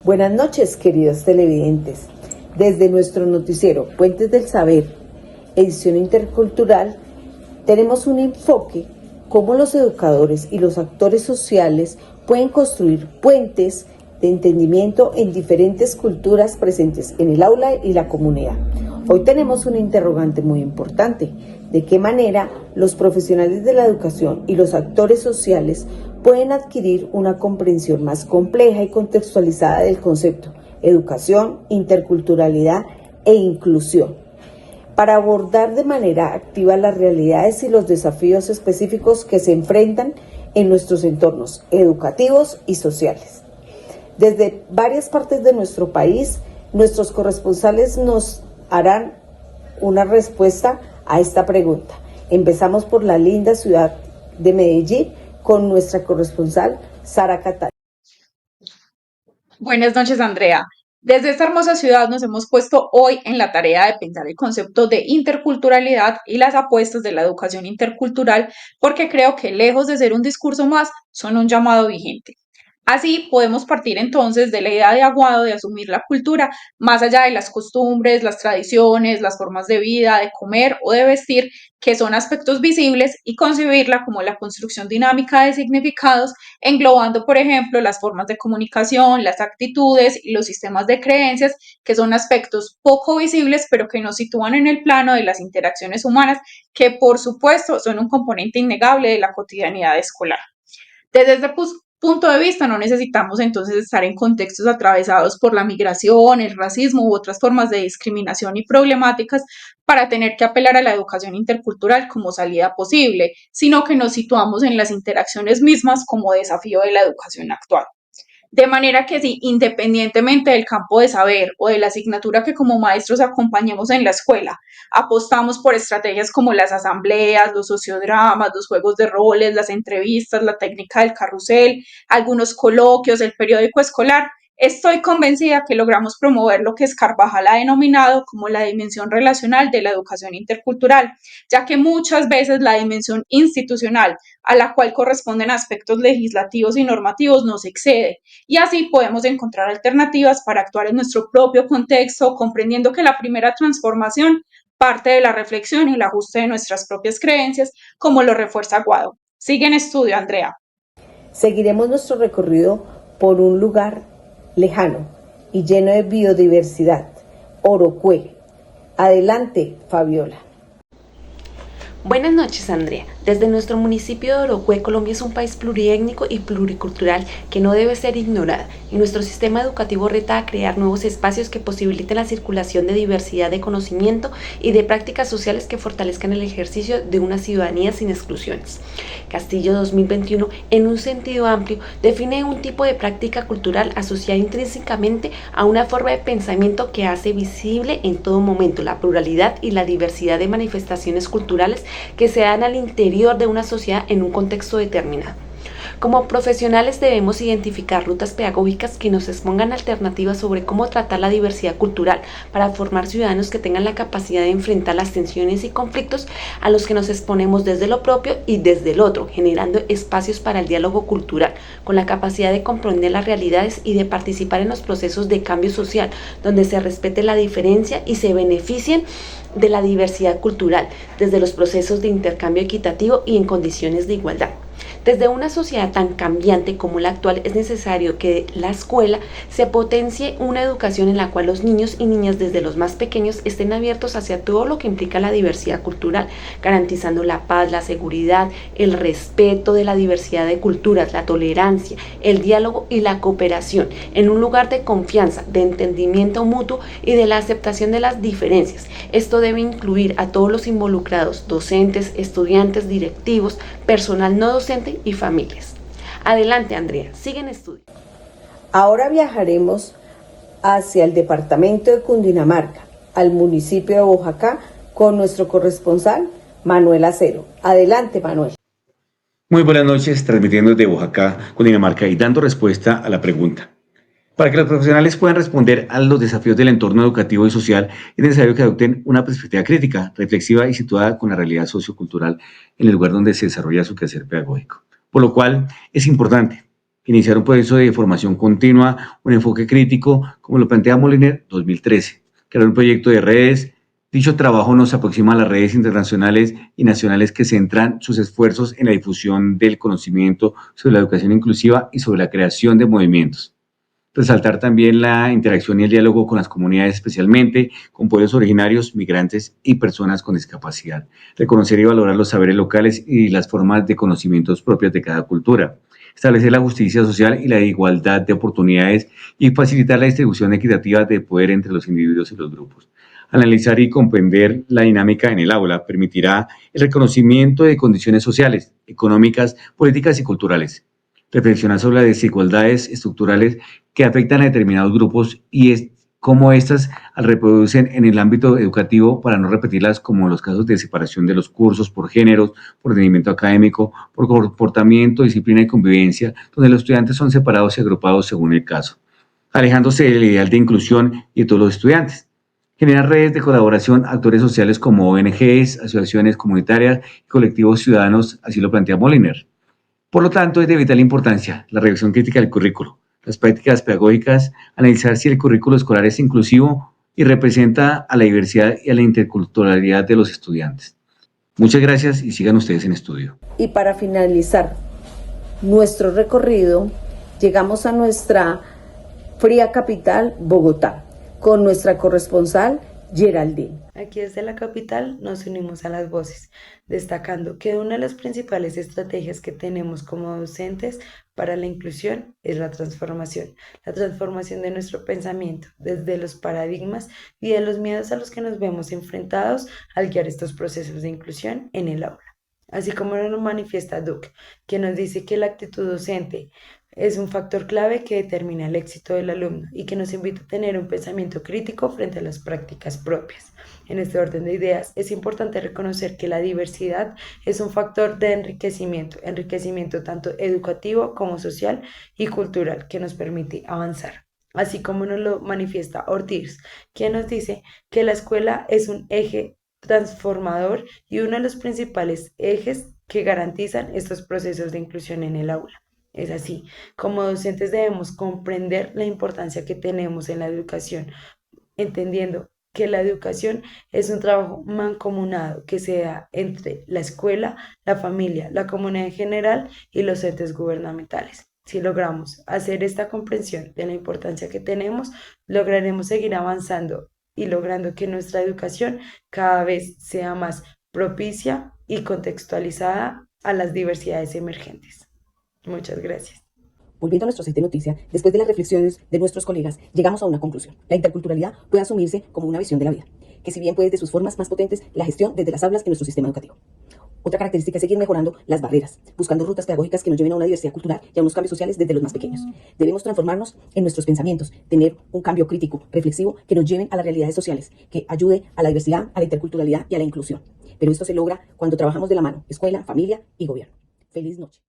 Buenas noches, queridos televidentes. Desde nuestro noticiero Puentes del Saber, edición intercultural, tenemos un enfoque cómo los educadores y los actores sociales pueden construir puentes de entendimiento en diferentes culturas presentes en el aula y la comunidad. Hoy tenemos un interrogante muy importante: ¿de qué manera los profesionales de la educación y los actores sociales pueden adquirir una comprensión más compleja y contextualizada del concepto educación, interculturalidad e inclusión, para abordar de manera activa las realidades y los desafíos específicos que se enfrentan en nuestros entornos educativos y sociales? Desde varias partes de nuestro país, nuestros corresponsales nos harán una respuesta a esta pregunta. Empezamos por la linda ciudad de Medellín con nuestra corresponsal Sara Catay. Buenas noches, Andrea. Desde esta hermosa ciudad nos hemos puesto hoy en la tarea de pensar el concepto de interculturalidad y las apuestas de la educación intercultural, porque creo que lejos de ser un discurso más, son un llamado vigente. Así podemos partir entonces de la idea de Aguado de asumir la cultura más allá de las costumbres, las tradiciones, las formas de vida, de comer o de vestir, que son aspectos visibles, y concebirla como la construcción dinámica de significados, englobando, por ejemplo, las formas de comunicación, las actitudes y los sistemas de creencias, que son aspectos poco visibles, pero que nos sitúan en el plano de las interacciones humanas, que por supuesto son un componente innegable de la cotidianidad escolar. Desde este punto de vista, no necesitamos entonces estar en contextos atravesados por la migración, el racismo u otras formas de discriminación y problemáticas para tener que apelar a la educación intercultural como salida posible, sino que nos situamos en las interacciones mismas como desafío de la educación actual. De manera que si, independientemente del campo de saber o de la asignatura que como maestros acompañemos en la escuela, apostamos por estrategias como las asambleas, los sociodramas, los juegos de roles, las entrevistas, la técnica del carrusel, algunos coloquios, el periódico escolar, estoy convencida que logramos promover lo que Carvajal ha denominado como la dimensión relacional de la educación intercultural, ya que muchas veces la dimensión institucional, a la cual corresponden aspectos legislativos y normativos, nos excede, y así podemos encontrar alternativas para actuar en nuestro propio contexto, comprendiendo que la primera transformación parte de la reflexión y el ajuste de nuestras propias creencias, como lo refuerza Aguado. Sigue en estudio, Andrea. Seguiremos nuestro recorrido por un lugar lejano y lleno de biodiversidad, Orocue. Adelante, Fabiola. Buenas noches, Andrea. Desde nuestro municipio de Orocue, Colombia es un país pluriétnico y pluricultural que no debe ser ignorado, y nuestro sistema educativo reta a crear nuevos espacios que posibiliten la circulación de diversidad de conocimiento y de prácticas sociales que fortalezcan el ejercicio de una ciudadanía sin exclusiones. Castillo 2021, en un sentido amplio, define un tipo de práctica cultural asociada intrínsecamente a una forma de pensamiento que hace visible en todo momento la pluralidad y la diversidad de manifestaciones culturales que se dan al interior de una sociedad en un contexto determinado. Como profesionales debemos identificar rutas pedagógicas que nos expongan alternativas sobre cómo tratar la diversidad cultural para formar ciudadanos que tengan la capacidad de enfrentar las tensiones y conflictos a los que nos exponemos desde lo propio y desde el otro, generando espacios para el diálogo cultural, con la capacidad de comprender las realidades y de participar en los procesos de cambio social, donde se respete la diferencia y se beneficien de la diversidad cultural, desde los procesos de intercambio equitativo y en condiciones de igualdad. Desde una sociedad tan cambiante como la actual, es necesario que la escuela se potencie una educación en la cual los niños y niñas desde los más pequeños estén abiertos hacia todo lo que implica la diversidad cultural, garantizando la paz, la seguridad, el respeto de la diversidad de culturas, la tolerancia, el diálogo y la cooperación, en un lugar de confianza, de entendimiento mutuo y de la aceptación de las diferencias. Esto debe incluir a todos los involucrados: docentes, estudiantes, directivos, personal no docente y familias. Adelante, Andrea, sigue en estudio. Ahora viajaremos hacia el departamento de Cundinamarca, al municipio de Boyacá, con nuestro corresponsal Manuel Acero. Adelante, Manuel. Muy buenas noches, transmitiendo desde Boyacá, Cundinamarca, y dando respuesta a la pregunta. Para que los profesionales puedan responder a los desafíos del entorno educativo y social, es necesario que adopten una perspectiva crítica, reflexiva y situada con la realidad sociocultural en el lugar donde se desarrolla su quehacer pedagógico. Por lo cual, es importante iniciar un proceso de formación continua, un enfoque crítico, como lo plantea Moliner 2013, crear un proyecto de redes. Dicho trabajo nos aproxima a las redes internacionales y nacionales que centran sus esfuerzos en la difusión del conocimiento sobre la educación inclusiva y sobre la creación de movimientos. Resaltar también la interacción y el diálogo con las comunidades, especialmente con pueblos originarios, migrantes y personas con discapacidad. Reconocer y valorar los saberes locales y las formas de conocimientos propias de cada cultura. Establecer la justicia social y la igualdad de oportunidades y facilitar la distribución equitativa de poder entre los individuos y los grupos. Analizar y comprender la dinámica en el aula permitirá el reconocimiento de condiciones sociales, económicas, políticas y culturales. Reflexionar sobre las desigualdades estructurales que afectan a determinados grupos y cómo éstas reproducen en el ámbito educativo para no repetirlas, como en los casos de separación de los cursos por géneros, por rendimiento académico, por comportamiento, disciplina y convivencia, donde los estudiantes son separados y agrupados según el caso, alejándose del ideal de inclusión y de todos los estudiantes. Generar redes de colaboración, actores sociales como ONGs, asociaciones comunitarias y colectivos ciudadanos, así lo plantea Moliner. Por lo tanto, es de vital importancia la revisión crítica del currículo, las prácticas pedagógicas, analizar si el currículo escolar es inclusivo y representa a la diversidad y a la interculturalidad de los estudiantes. Muchas gracias y sigan ustedes en estudio. Y para finalizar nuestro recorrido, llegamos a nuestra fría capital, Bogotá, con nuestra corresponsal Geraldine. Aquí desde la capital nos unimos a las voces, destacando que una de las principales estrategias que tenemos como docentes para la inclusión es la transformación de nuestro pensamiento, desde los paradigmas y de los miedos a los que nos vemos enfrentados al guiar estos procesos de inclusión en el aula. Así como nos manifiesta Duke, que nos dice que la actitud docente es un factor clave que determina el éxito del alumno y que nos invita a tener un pensamiento crítico frente a las prácticas propias. En este orden de ideas, es importante reconocer que la diversidad es un factor de enriquecimiento tanto educativo como social y cultural que nos permite avanzar. Así como nos lo manifiesta Ortiz, quien nos dice que la escuela es un eje transformador y uno de los principales ejes que garantizan estos procesos de inclusión en el aula. Es así, como docentes debemos comprender la importancia que tenemos en la educación, entendiendo que la educación es un trabajo mancomunado que se da entre la escuela, la familia, la comunidad en general y los entes gubernamentales. Si logramos hacer esta comprensión de la importancia que tenemos, lograremos seguir avanzando y logrando que nuestra educación cada vez sea más propicia y contextualizada a las diversidades emergentes. Muchas gracias. Volviendo a nuestro set de noticia, después de las reflexiones de nuestros colegas, llegamos a una conclusión. La interculturalidad puede asumirse como una visión de la vida, que si bien puede de sus formas más potentes, la gestión desde las aulas en nuestro sistema educativo. Otra característica es seguir mejorando las barreras, buscando rutas pedagógicas que nos lleven a una diversidad cultural y a unos cambios sociales desde los más pequeños. Debemos transformarnos en nuestros pensamientos, tener un cambio crítico, reflexivo, que nos lleven a las realidades sociales, que ayude a la diversidad, a la interculturalidad y a la inclusión. Pero esto se logra cuando trabajamos de la mano, escuela, familia y gobierno. Feliz noche.